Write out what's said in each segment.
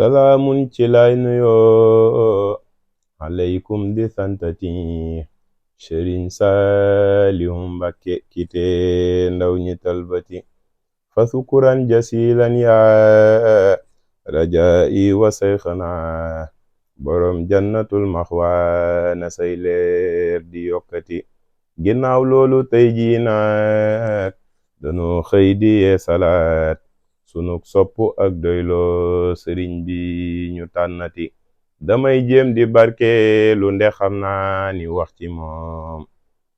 salaamun ci lay nuyoo aleykum di santati Sëriñ Saalihu Mbàkke kite ndaw ñi talbati fa sukuran jasilan yaa rajaa'i wa sayxana borom jannatul maxwa na say leer di yokkati ginnaaw loolu tey jii nag dañoo xëy di yee salaat sunuk sopp ak doyloo sëriñ bi ñu tànnati damay jéem di barke lu nde xam naa ni wax ci moom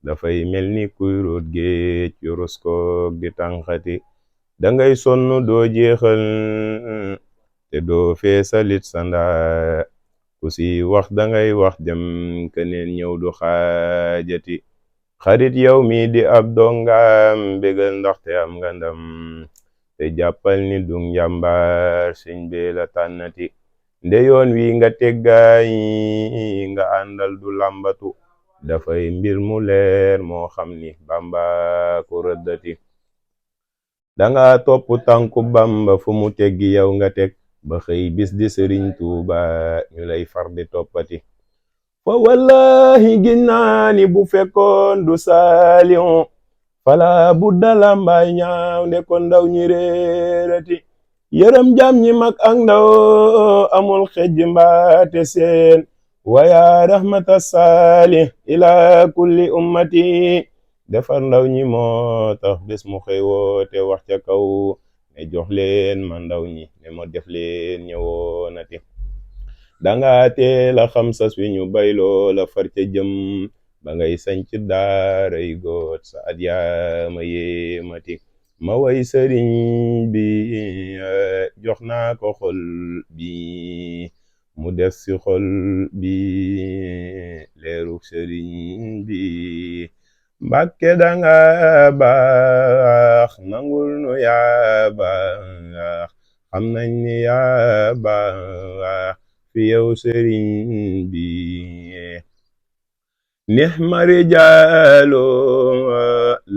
dafay mel ni kuy root géej yorus koog di tànqati dangay sonn doo jeexal te doo feesalit sanda ku si wax dangay wax dem keneen ñëw du xaajati xarit yow mi di ab dongam bégal ndaxte am nga ndam te jàppal ni du njàmbaar sëñ bee la tànnati nde yoon wi nga teggaay nga àndal du làmbatu dafay mbir mu leer moo xam ni Bamba ko rëddati danga topp tànku Bamba fu mu teggi yow nga teg ba xëy bis di Sëriñ Tuuba ñu lay far di toppati fa wallahi ginnaani bu fekkoon du Saalihu fala budda lambaay ñaaw nde ko ndaw ñi réerati yërëm jam ñi mag ak ndaw amul xejj mbaate seen waya rahmata saalih ila kulli ummati defar ndaw ñi moo tax bés mu xëy woote wax ca kaw ne jox leen ma ndaw ñi ne ma def leen ñëwoonati danga teel a xam sas wi ñu bayloo la far ca jëm ba ngay sanc daaray góot sa at yaama yéemati ma way sëriñ bi jox naa ko xol bi mu def si xol bi leeru sëriñ bi Mbàkke danga baax nangul nu yaa baax xam nañ ni yaa baax fi yow sëriñ bi nihma rijaalu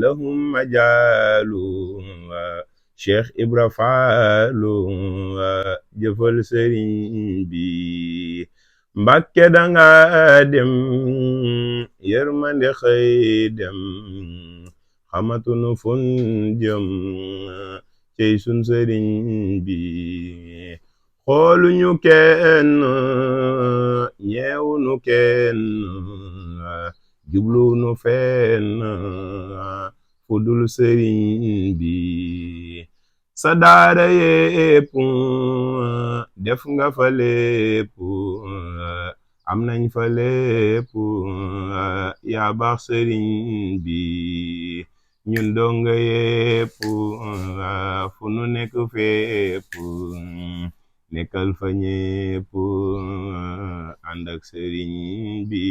lahum majaalu Cheikh Ibra Faalu jëfal sëriñ bi Mbàkke danga dem yërmande xëy dem xamatunu fun jëm cey sun sëriñ bi xooluñu kenn ñeewunu kenn jubluunu fenn fudul sëriñ bi sa daara yépp def nga fa lépp am nañ fa lépp yaa baax sëriñ bi ñun donga yépp fu nu nekk fépp nekkal fa ñépp ànd ak sëriñ bi